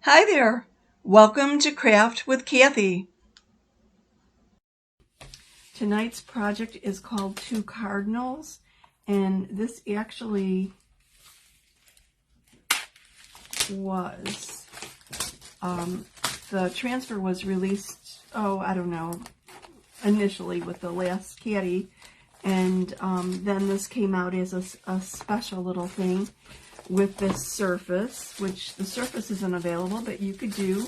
Hi there. Welcome to Craft with Kathie. Tonight's project is called Two Cardinals, and this actually was, the transfer was released, I don't know, initially with the last Kathie, and then this came out as a special little thing with this surface, which the surface isn't available, but you could do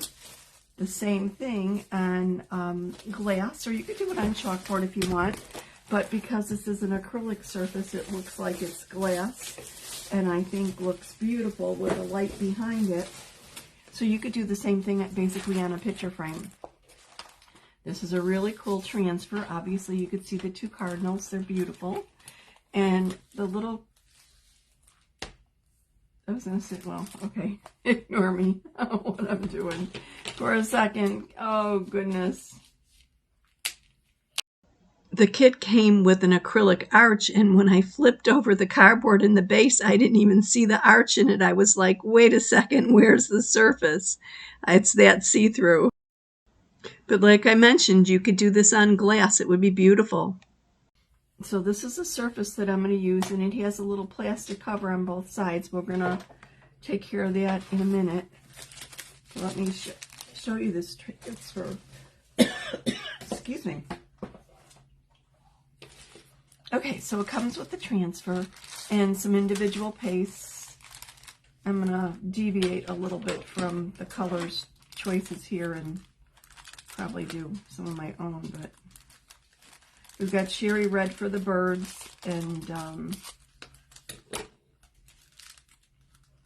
the same thing on glass, or you could do it on chalkboard if you want, but because this is an acrylic surface, it looks like it's glass, and I think looks beautiful with a light behind it. So you could do the same thing basically on a picture frame. This is a really cool transfer. Obviously you could see the two cardinals, they're beautiful, and the little, I was going to say, well, okay, ignore me, what I'm doing for a second. Oh, goodness. The kit came with an acrylic arch, and when I flipped over the cardboard in the base, I didn't even see the arch in it. I was like, wait a second, where's the surface? It's that see-through. But like I mentioned, you could do this on glass. It would be beautiful. So this is a surface that I'm going to use, and it has a little plastic cover on both sides. We're going to take care of that in a minute. So let me show you this transfer. Excuse me. Okay, so it comes with the transfer and some individual pastes. I'm going to deviate a little bit from the colors choices here and probably do some of my own, but we've got cherry red for the birds and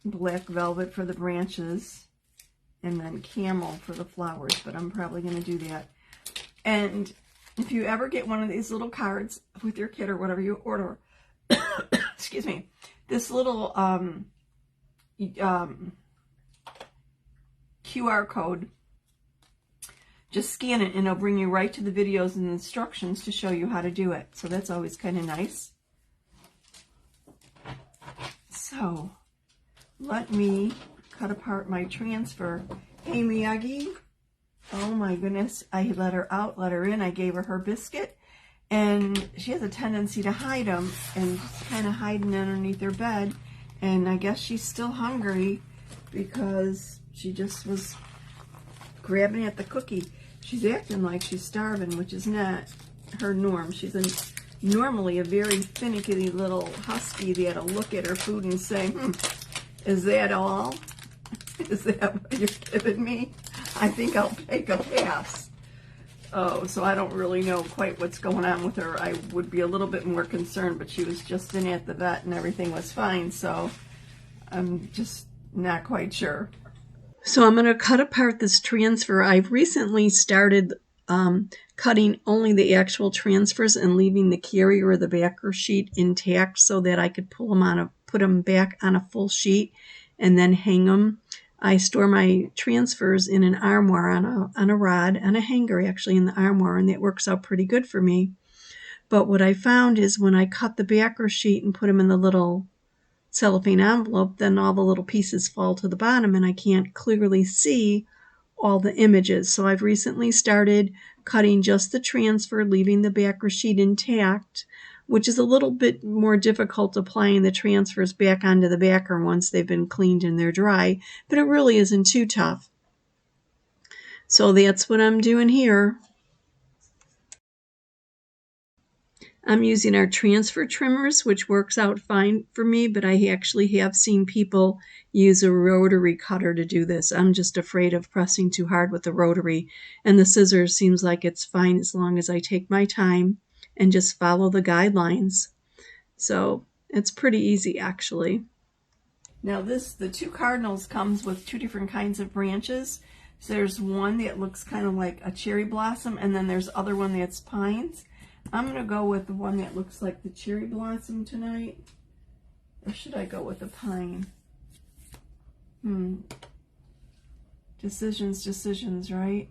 black velvet for the branches, and then camel for the flowers, but I'm probably going to do that. And if you ever get one of these little cards with your kit or whatever you order, excuse me, this little QR code, just scan it and it'll bring you right to the videos and instructions to show you how to do it. So that's always kind of nice. So let me cut apart my transfer. Hey, Miyagi. Oh my goodness, I let her out, let her in. I gave her biscuit, and she has a tendency to hide them and just kind of hiding underneath her bed. And I guess she's still hungry because she just was grabbing at the cookie. She's acting like she's starving, which is not her norm. She's normally a very finicky little husky that'll look at her food and say, is that all? Is that what you're giving me? I think I'll take a pass. Oh, so I don't really know quite what's going on with her. I would be a little bit more concerned, but she was just in at the vet and everything was fine, so I'm just not quite sure. So I'm going to cut apart this transfer. I've recently started cutting only the actual transfers and leaving the carrier or the backer sheet intact so that I could put them back on a full sheet and then hang them. I store my transfers in an armoire on a rod, on a hanger actually in the armoire, and that works out pretty good for me. But what I found is when I cut the backer sheet and put them in the little cellophane envelope, then all the little pieces fall to the bottom and I can't clearly see all the images. So I've recently started cutting just the transfer, leaving the backer sheet intact, which is a little bit more difficult applying the transfers back onto the backer once they've been cleaned and they're dry, but it really isn't too tough. So that's what I'm doing here. I'm using our transfer trimmers, which works out fine for me, but I actually have seen people use a rotary cutter to do this. I'm just afraid of pressing too hard with the rotary, and the scissors seems like it's fine as long as I take my time and just follow the guidelines. So it's pretty easy actually. Now the two cardinals comes with two different kinds of branches. So there's one that looks kind of like a cherry blossom, and then there's other one that's pines. I'm going to go with the one that looks like the cherry blossom tonight. Or should I go with the pine? Decisions, right?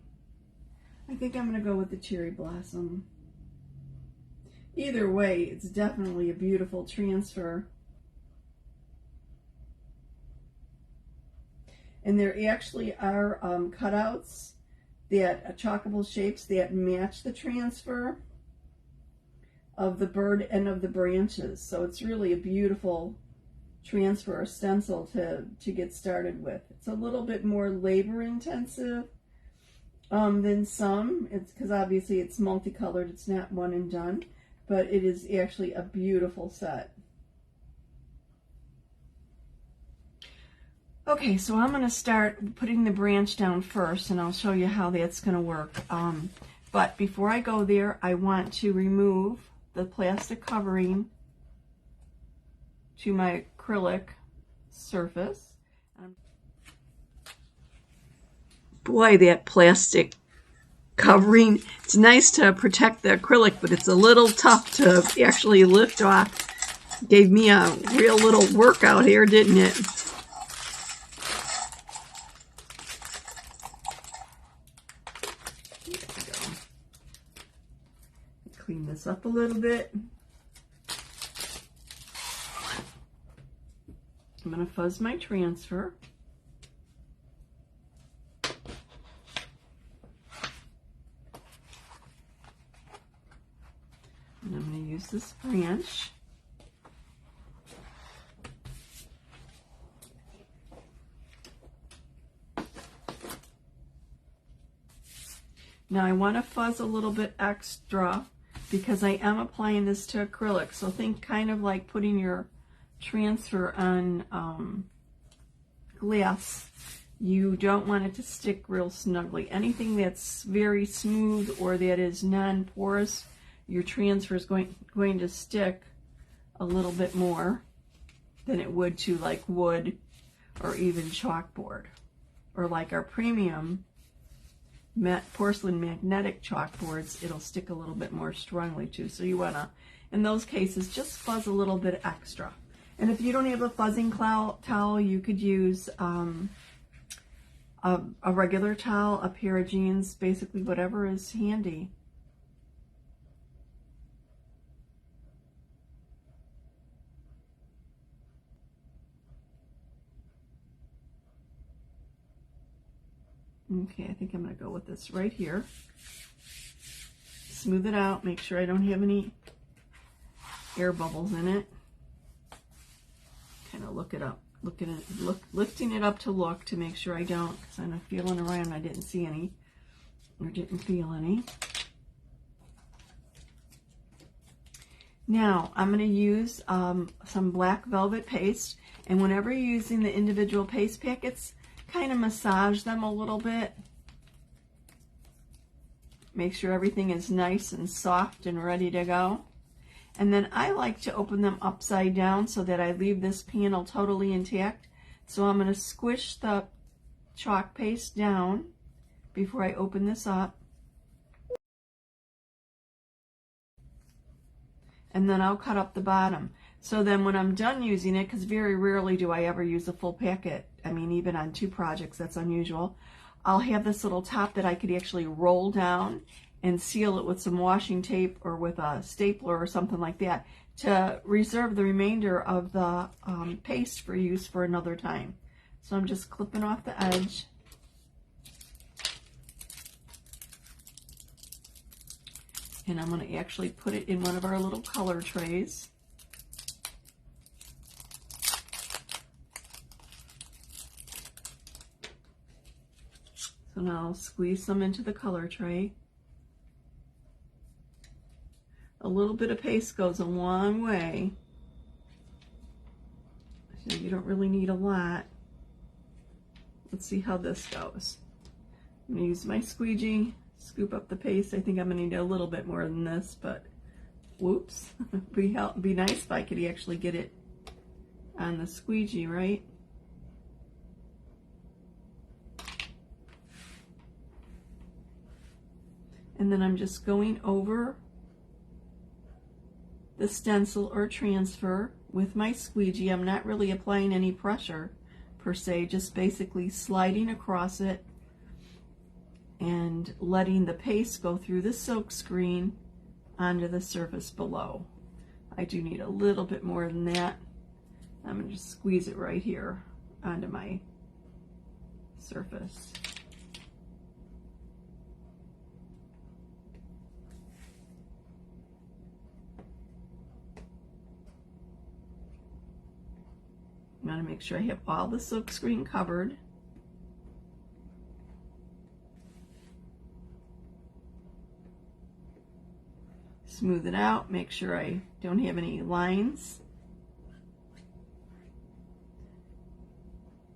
I think I'm going to go with the cherry blossom. Either way, it's definitely a beautiful transfer. And there actually are cutouts that chalkable shapes that match the transfer of the bird and of the branches. So it's really a beautiful transfer stencil to get started with. It's a little bit more labor intensive than some. It's because obviously it's multicolored. It's not one and done, but it is actually a beautiful set. Okay, so I'm going to start putting the branch down first, and I'll show you how that's going to work. But before I go there, I want to remove the plastic covering to my acrylic surface. Boy, that plastic covering, it's nice to protect the acrylic, but it's a little tough to actually lift off. Gave me a real little workout here, didn't it? Clean this up a little bit. I'm going to fuzz my transfer. And I'm going to use this branch. Now I want to fuzz a little bit extra because I am applying this to acrylic. So think kind of like putting your transfer on glass. You don't want it to stick real snugly. Anything that's very smooth or that is non-porous, your transfer is going to stick a little bit more than it would to like wood or even chalkboard, or like our premium porcelain magnetic chalkboards. It'll stick a little bit more strongly too. So you want to, in those cases, just fuzz a little bit extra. And if you don't have a fuzzing towel, you could use a regular towel, a pair of jeans, basically whatever is handy. Okay, I think I'm going to go with this right here. Smooth it out, make sure I don't have any air bubbles in it. Kind of look it up, lifting it up to look to make sure I don't, because I'm feeling around, I didn't see any, or didn't feel any. Now, I'm going to use some black velvet paste, and whenever you're using the individual paste packets, kind of massage them a little bit. Make sure everything is nice and soft and ready to go. And then I like to open them upside down so that I leave this panel totally intact. So I'm going to squish the chalk paste down before I open this up. And then I'll cut up the bottom. So then when I'm done using it, because very rarely do I ever use a full packet, I mean even on 2 projects, that's unusual, I'll have this little top that I could actually roll down and seal it with some washing tape or with a stapler or something like that to reserve the remainder of the paste for use for another time. So I'm just clipping off the edge. And I'm going to actually put it in one of our little color trays. So now I'll squeeze some into the color tray. A little bit of paste goes a long way. So you don't really need a lot. Let's see how this goes. I'm going to use my squeegee, scoop up the paste. I think I'm going to need a little bit more than this, but whoops. Be nice if I could actually get it on the squeegee, right? And then I'm just going over the stencil or transfer with my squeegee. I'm not really applying any pressure per se, just basically sliding across it and letting the paste go through the silk screen onto the surface below. I do need a little bit more than that. I'm going to just squeeze it right here onto my surface. I'm going to make sure I have all the silk screen covered. Smooth it out, make sure I don't have any lines.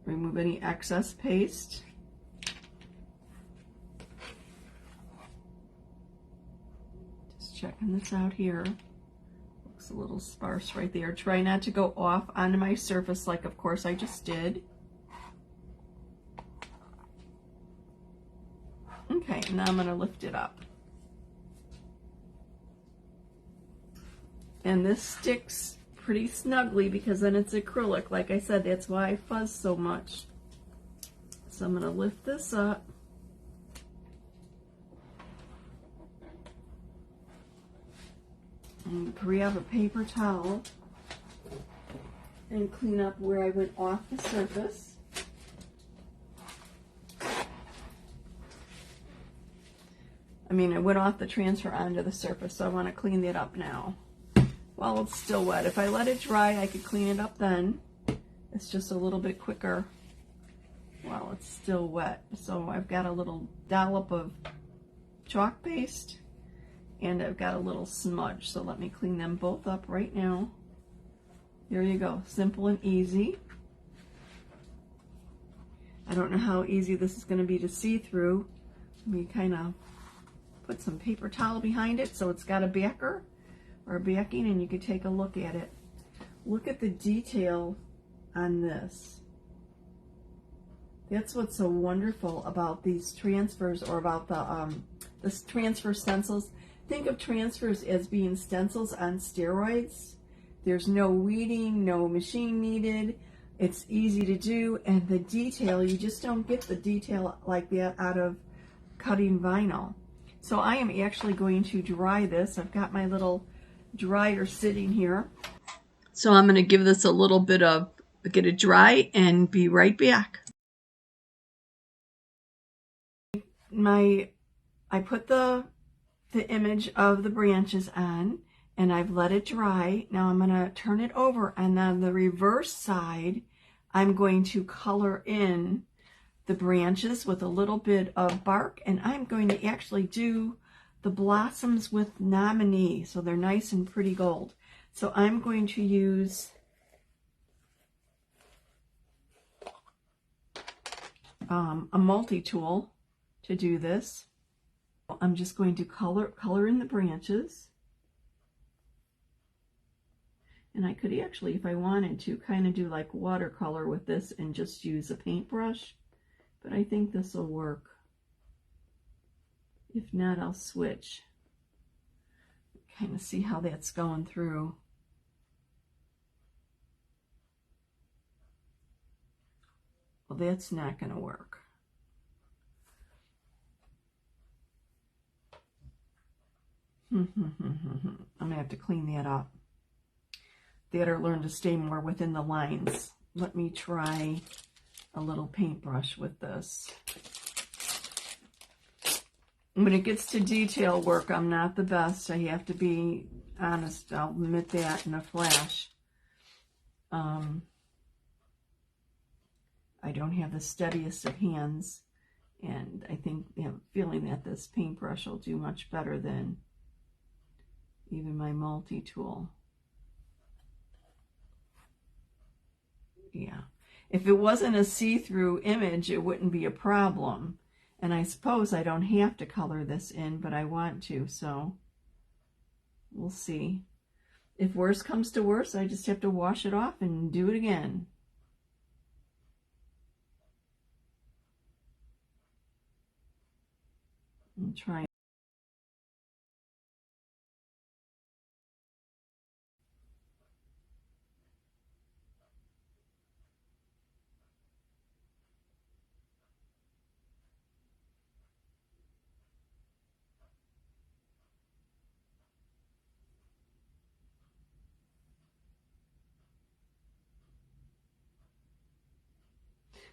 Remove any excess paste. Just checking this out here. Looks a little sparse right there. Try not to go off onto my surface like of course I just did. Okay, now I'm going to lift it up. And this sticks pretty snugly because then it's acrylic. Like I said, that's why I fuzz so much. So I'm going to lift this up. And grab a paper towel and clean up where I went off the surface. I mean, I went off the transfer onto the surface, so I want to clean that up now. While it's still wet. If I let it dry, I could clean it up then. It's just a little bit quicker while it's still wet. So I've got a little dollop of chalk paste and I've got a little smudge. So let me clean them both up right now. There you go. Simple and easy. I don't know how easy this is going to be to see through. Let me kind of put some paper towel behind it so it's got a backer or backing and you can take a look at it. Look at the detail on this. That's what's so wonderful about these transfers, or about the transfer stencils. Think of transfers as being stencils on steroids. There's no weeding, no machine needed. It's easy to do, and the detail, you just don't get the detail like that out of cutting vinyl. So I am actually going to dry this. I've got my little dryer sitting here. So I'm going to give this a little bit of, get it dry and be right back. I put the image of the branches on and I've let it dry. Now I'm going to turn it over, and on the reverse side I'm going to color in the branches with a little bit of bark, and I'm going to actually do the blossoms with Nominee, so they're nice and pretty gold. So I'm going to use a multi-tool to do this. I'm just going to color in the branches. And I could actually, if I wanted to, kind of do like watercolor with this and just use a paintbrush. But I think this will work. If not, I'll switch. Kind of see how that's going through. Well, that's not going to work. I'm going to have to clean that up. That, or learn to stay more within the lines. Let me try a little paintbrush with this. When it gets to detail work, I'm not the best. I have to be honest. I'll admit that in a flash. I don't have the steadiest of hands, and I think, feeling that this paintbrush will do much better than even my multi-tool. Yeah. If it wasn't a see-through image, it wouldn't be a problem. And I suppose I don't have to color this in, but I want to, so we'll see. If worse comes to worse, I just have to wash it off and do it again. And try.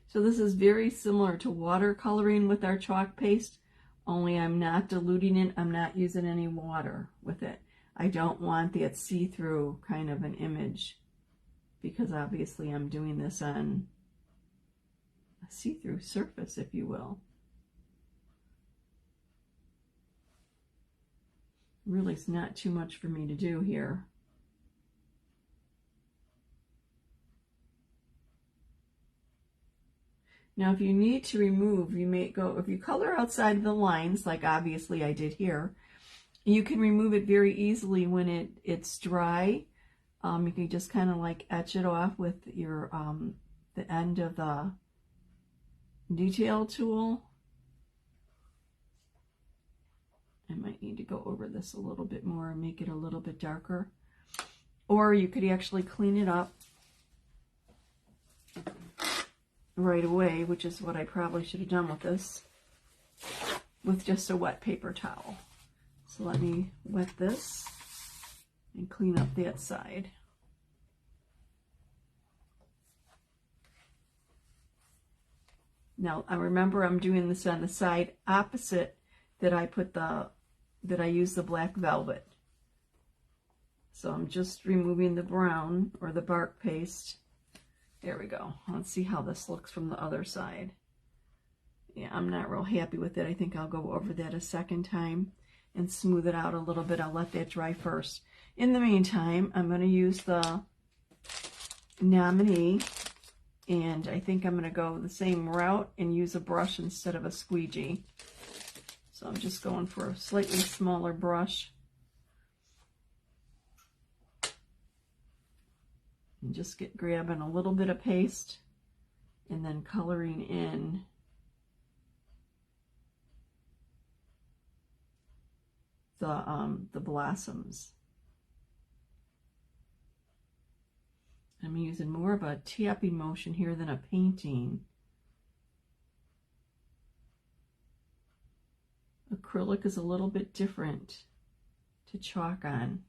So this is very similar to watercoloring with our chalk paste, only I'm not diluting it. I'm not using any water with it. I don't want that see-through kind of an image because obviously I'm doing this on a see-through surface, if you will. Really, it's not too much for me to do here. Now, if you need to remove, you may go, if you color outside of the lines, like obviously I did here, you can remove it very easily when it's dry. You can just kind of like etch it off with your the end of the detail tool. I might need to go over this a little bit more and make it a little bit darker. Or you could actually clean it up right away, which is what I probably should have done with this, with just a wet paper towel. So let me wet this and clean up that side. Now I remember I'm doing this on the side opposite that I use the black velvet. So I'm just removing the brown or the bark paste. There we go. Let's see how this looks from the other side. Yeah, I'm not real happy with it. I think I'll go over that a second time and smooth it out a little bit. I'll let that dry first. In the meantime, I'm going to use the Nominee, and I think I'm going to go the same route and use a brush instead of a squeegee. So I'm just going for a slightly smaller brush. And just grabbing a little bit of paste and then coloring in the blossoms. I'm using more of a tapping motion here than a painting. Acrylic is a little bit different to chalk on.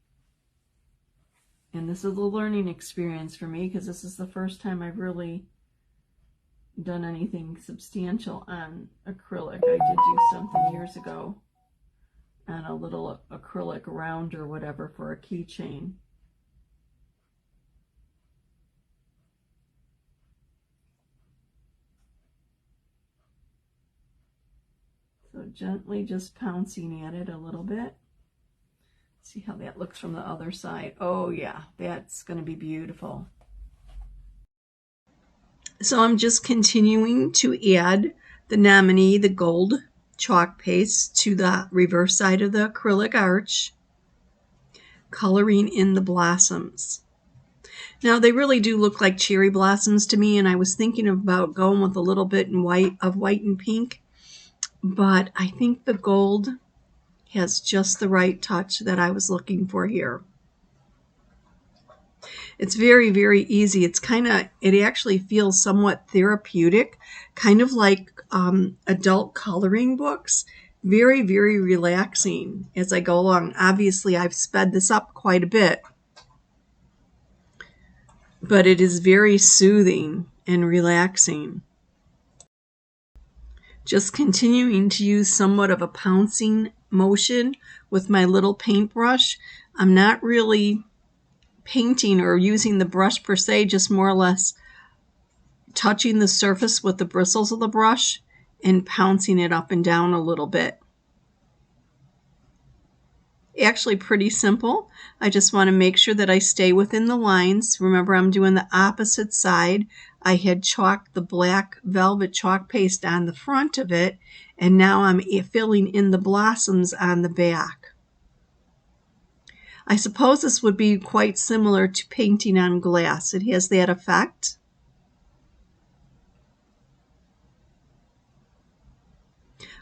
And this is a learning experience for me because this is the first time I've really done anything substantial on acrylic. I did do something years ago on a little acrylic round or whatever for a keychain. So gently just pouncing at it a little bit. See how that looks from the other side. Oh yeah, that's going to be beautiful. So I'm just continuing to add the Nominee, the gold chalk paste, to the reverse side of the acrylic arch, coloring in the blossoms. Now they really do look like cherry blossoms to me, and I was thinking about going with a little bit in white and pink, but I think the gold has just the right touch that I was looking for here. It's very, very easy. It actually feels somewhat therapeutic, kind of like adult coloring books. Very, very relaxing as I go along. Obviously, I've sped this up quite a bit, but it is very soothing and relaxing. Just continuing to use somewhat of a pouncing motion with my little paintbrush. I'm not really painting or using the brush per se, just more or less touching the surface with the bristles of the brush and pouncing it up and down a little bit. Actually pretty simple. I just want to make sure that I stay within the lines. Remember, I'm doing the opposite side. I had chalked the black velvet chalk paste on the front of it, and now I'm filling in the blossoms on the back. I suppose this would be quite similar to painting on glass. It has that effect.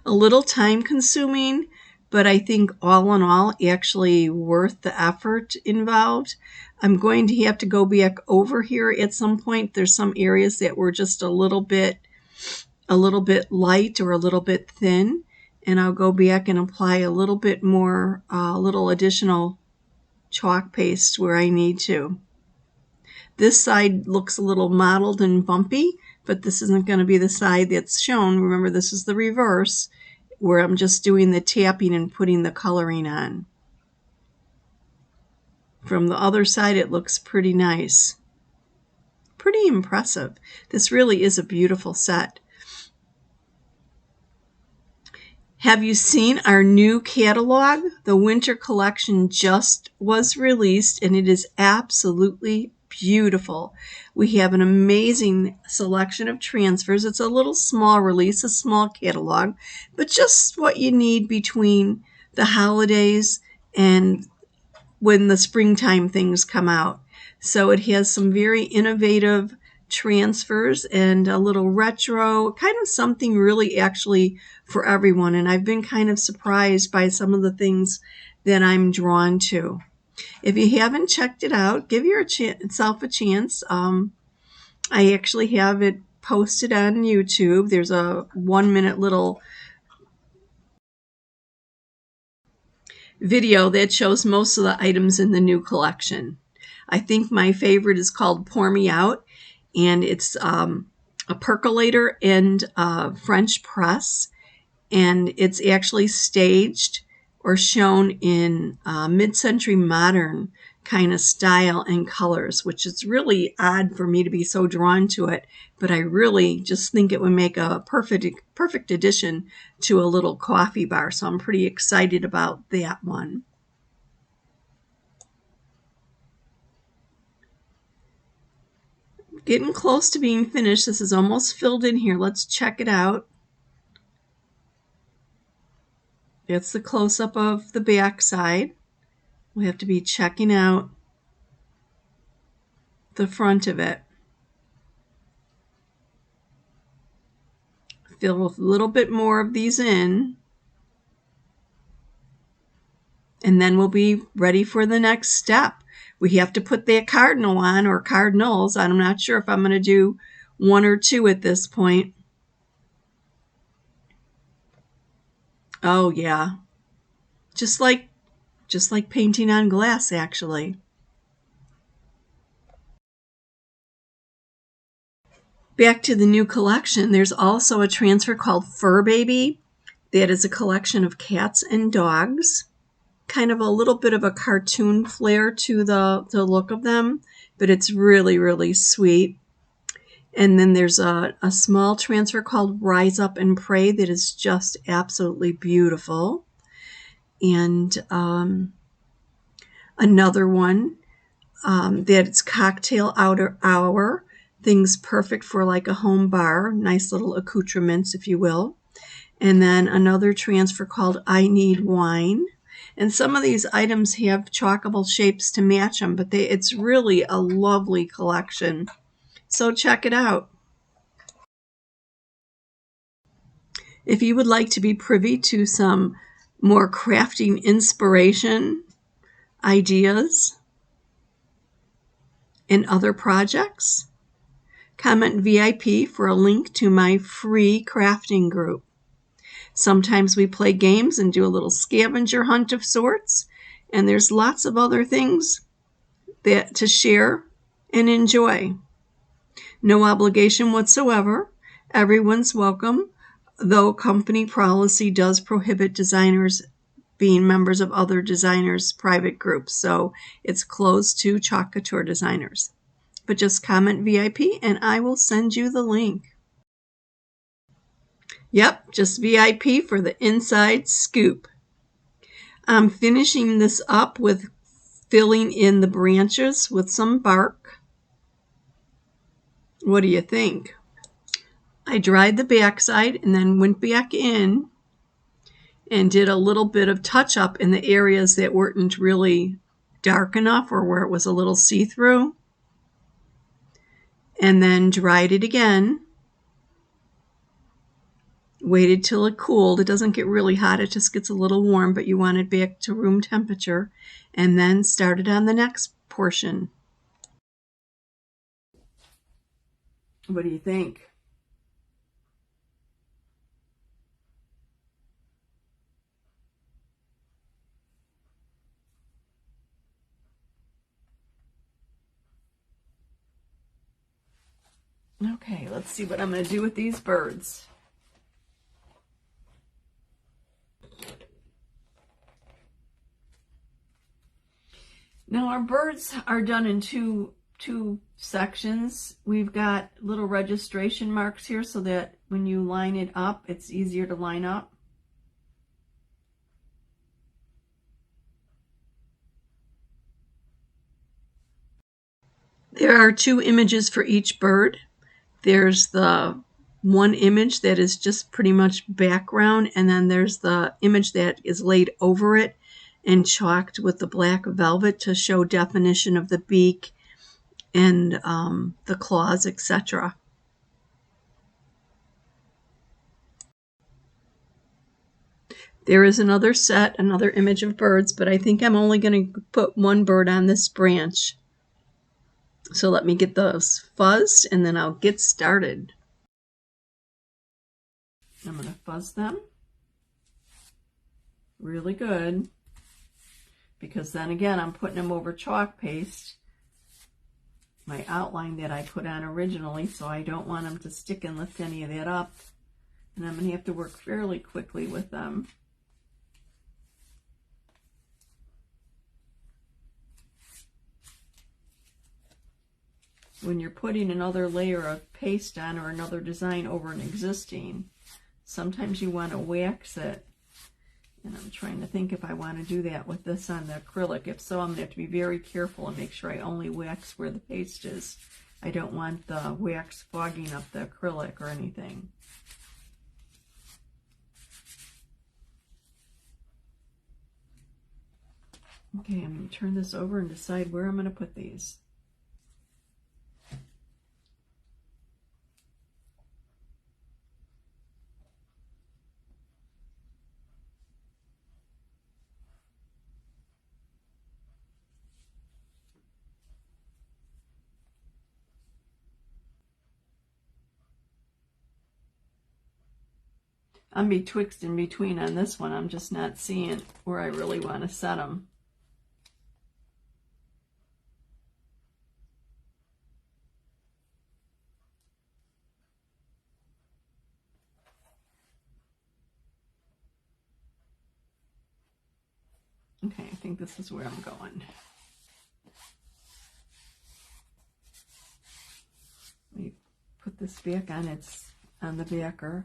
A little time consuming, but I think all in all actually worth the effort involved. I'm going to have to go back over here at some point. There's some areas that were just a little bit light or a little bit thin, and I'll go back and apply a little bit more, little additional chalk paste where I need to. This side looks a little mottled and bumpy, but this isn't going to be the side that's shown. Remember, this is the reverse where I'm just doing the tapping and putting the coloring on. From the other side, it looks pretty nice. Pretty impressive. This really is a beautiful set. Have you seen our new catalog? The winter collection just was released and it is absolutely beautiful. We have an amazing selection of transfers. It's a little small release, a small catalog, but just what you need between the holidays and when the springtime things come out. So it has some very innovative transfers and a little retro, kind of something really actually for everyone. And I've been kind of surprised by some of the things that I'm drawn to. If you haven't checked it out, give yourself a chance. I actually have it posted on YouTube. There's a 1-minute little video that shows most of the items in the new collection. I think my favorite is called Pour Me Out, and it's a percolator and a French press, and it's actually staged or shown in mid-century modern kind of style and colors, which is really odd for me to be so drawn to it, but I really just think it would make a perfect addition to a little coffee bar, so I'm pretty excited about that one. Getting close to being finished. This is almost filled in here. Let's check it out. That's the close-up of the back side. We have to be checking out the front of it. Fill a little bit more of these in, and then we'll be ready for the next step. We have to put that cardinal on, or cardinals. I'm not sure if I'm going to do 1 or 2 at this point. Oh yeah, just like painting on glass, actually. Back to the new collection, there's also a transfer called Fur Baby. That is a collection of cats and dogs. Kind of a little bit of a cartoon flair to the look of them, but it's really, really sweet. And then there's a small transfer called Rise Up and Pray that is just absolutely beautiful. And another one that's Cocktail Hour. Things perfect for like a home bar. Nice little accoutrements, if you will. And then another transfer called I Need Wine. And some of these items have chalkable shapes to match them, but it's really a lovely collection. So check it out. If you would like to be privy to some more crafting inspiration, ideas, and other projects, comment VIP for a link to my free crafting group. Sometimes we play games and do a little scavenger hunt of sorts, and there's lots of other things that to share and enjoy. No obligation whatsoever. Everyone's welcome, though company policy does prohibit designers being members of other designers' private groups, so it's closed to Chalk Couture designers. But just comment VIP and I will send you the link. Yep, just VIP for the inside scoop. I'm finishing this up with filling in the branches with some bark. What do you think? I dried the backside and then went back in and did a little bit of touch up in the areas that weren't really dark enough or where it was a little see-through. And then dried it again. Waited till it cooled. It doesn't get really hot, it just gets a little warm, but you want it back to room temperature. And then started on the next portion. What do you think? Okay, let's see what I'm going to do with these birds. Now our birds are done in two sections. We've got little registration marks here so that when you line it up, it's easier to line up. There are two images for each bird. There's the one image that is just pretty much background, and then there's the image that is laid over it and chalked with the black velvet to show definition of the beak and the claws, etc. There is another set, another image of birds, but I think I'm only going to put one bird on this branch. So let me get those fuzzed and then I'll get started. I'm going to fuzz them really good, because then again I'm putting them over chalk paste, my outline that I put on originally, so I don't want them to stick and lift any of that up. And I'm going to have to work fairly quickly with them. When you're putting another layer of paste on or another design over an existing, sometimes you want to wax it. And I'm trying to think if I want to do that with this on the acrylic. If so, I'm going to have to be very careful and make sure I only wax where the paste is. I don't want the wax fogging up the acrylic or anything. Okay, I'm going to turn this over and decide where I'm going to put these. I'm betwixt and between on this one. I'm just not seeing where I really want to set them. Okay, I think this is where I'm going. Let me put this back on the backer.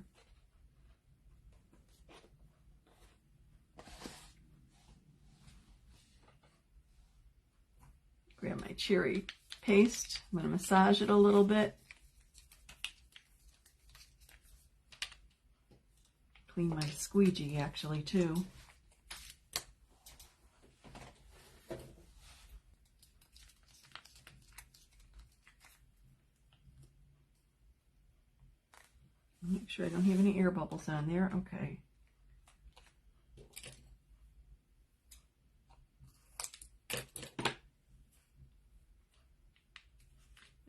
Grab my cherry paste. I'm going to massage it a little bit. Clean my squeegee actually too. Make sure I don't have any air bubbles on there. Okay.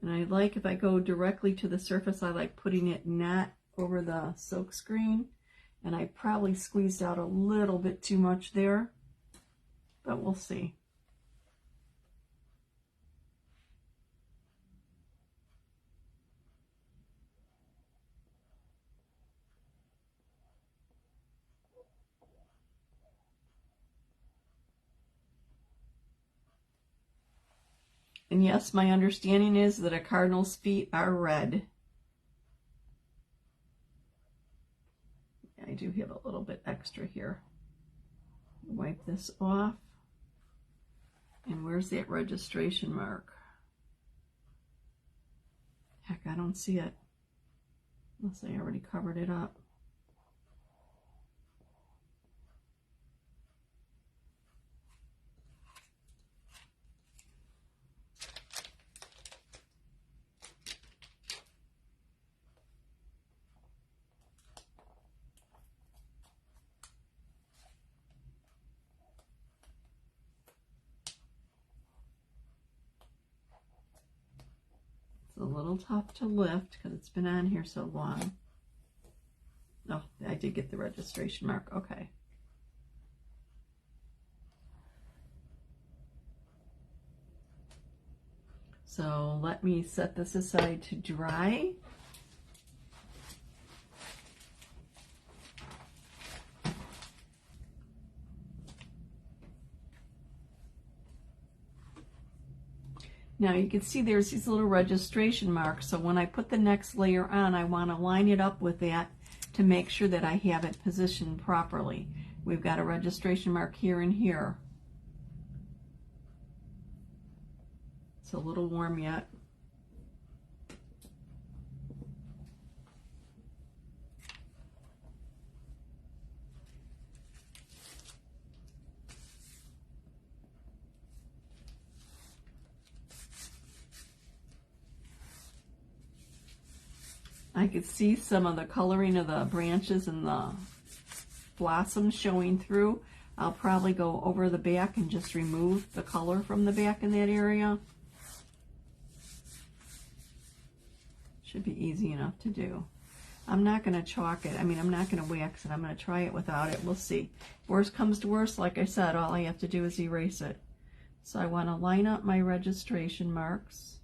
And I like, if I go directly to the surface, I like putting it not over the silk screen. And I probably squeezed out a little bit too much there, but we'll see. And yes, my understanding is that a cardinal's feet are red. I do have a little bit extra here. Wipe this off. And where's that registration mark? Heck, I don't see it. Unless I already covered it up. A little tough to lift because it's been on here so long. Oh, I did get the registration mark. Okay. So let me set this aside to dry. Now you can see there's these little registration marks, so when I put the next layer on, I want to line it up with that to make sure that I have it positioned properly. We've got a registration mark here and here. It's a little warm yet. I could see some of the coloring of the branches and the blossoms showing through. I'll probably go over the back and just remove the color from the back in that area. Should be easy enough to do. I'm not going to chalk it. I mean, I'm not going to wax it. I'm going to try it without it. We'll see. Worst comes to worst, like I said, all I have to do is erase it. So I want to line up my registration marks.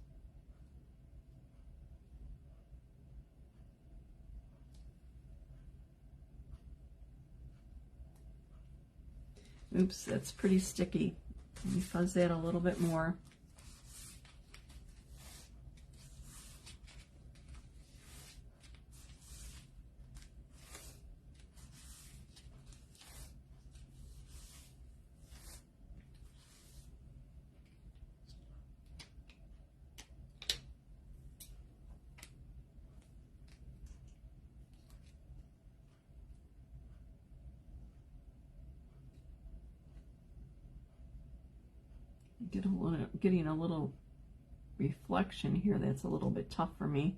Oops, that's pretty sticky. Let me fuzz that a little bit more. Getting a little reflection here that's a little bit tough for me.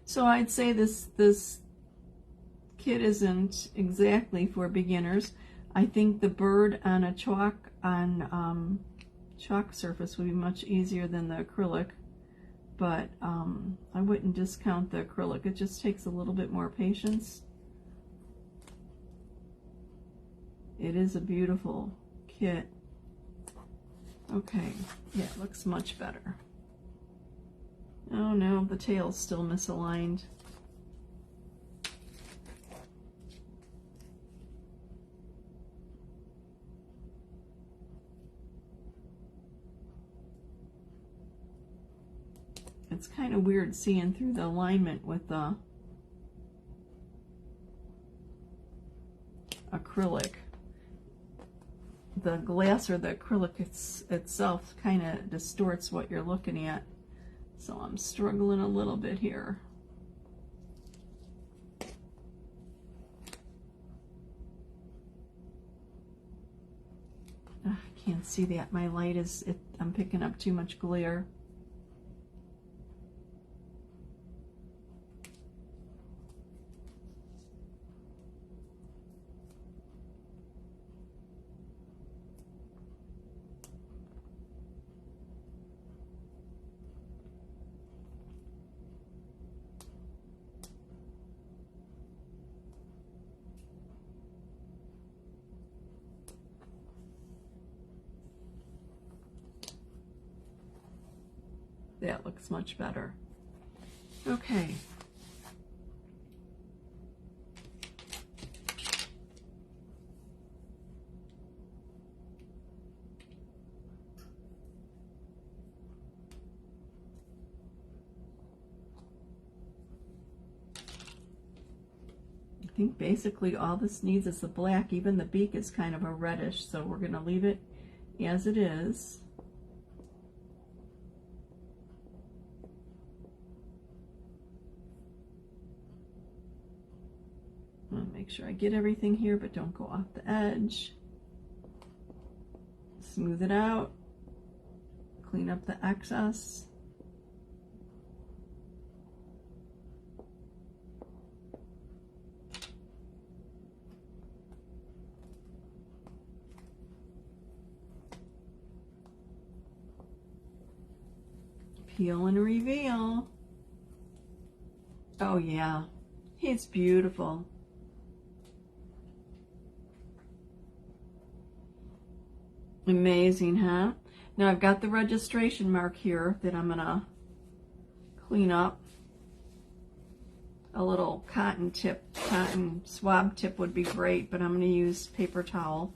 So I'd say this kit isn't exactly for beginners. I think the bird on a chalk surface would be much easier than the acrylic. But I wouldn't discount the acrylic. It just takes a little bit more patience. It is a beautiful kit. Okay, yeah, it looks much better. Oh no, the tail's still misaligned. It's kind of weird seeing through the alignment with the acrylic. The glass or the acrylic itself kind of distorts what you're looking at. So I'm struggling a little bit here. I can't see that. My light is, I'm picking up too much glare. That looks much better. Okay. I think basically all this needs is the black. Even the beak is kind of a reddish, so we're going to leave it as it is. Make sure I get everything here, but don't go off the edge. Smooth it out. Clean up the excess. Peel and reveal. Oh yeah, he's beautiful. Amazing, huh? Now I've got the registration mark here that I'm gonna clean up. A little cotton swab tip would be great, but I'm gonna use paper towel.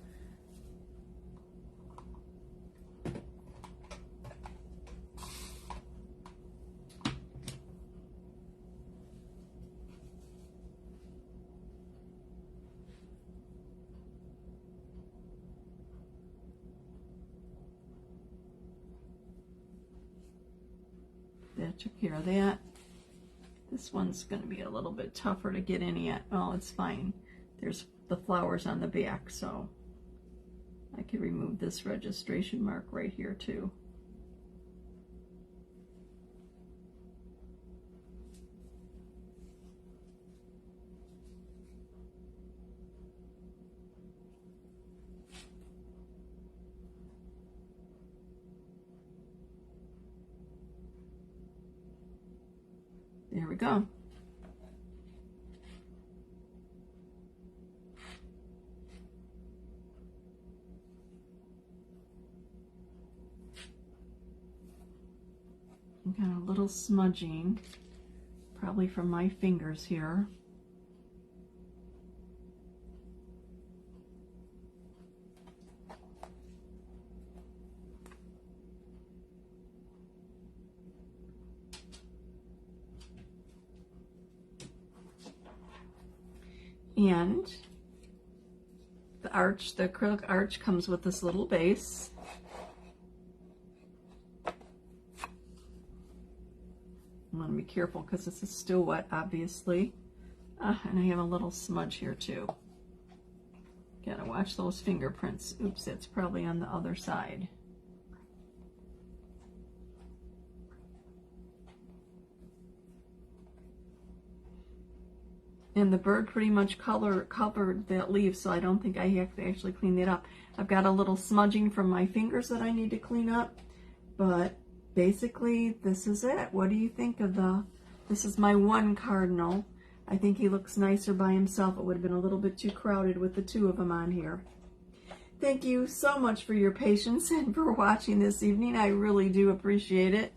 That took care of that. This one's going to be a little bit tougher to get in yet. Oh, it's fine. There's the flowers on the back, so I can remove this registration mark right here too. There we go. Got a little smudging, probably from my fingers here. And the acrylic arch comes with this little base. I want to be careful because this is still wet, obviously. And I have a little smudge here too. Gotta watch those fingerprints. Oops, that's probably on the other side. And the bird pretty much covered that leaf, so I don't think I have to actually clean that up. I've got a little smudging from my fingers that I need to clean up, but basically this is it. What do you think of this is my one cardinal. I think he looks nicer by himself. It would have been a little bit too crowded with the two of them on here. Thank you so much for your patience and for watching this evening. I really do appreciate it.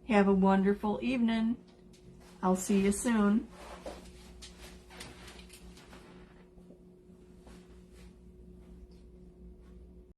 Have a wonderful evening. I'll see you soon.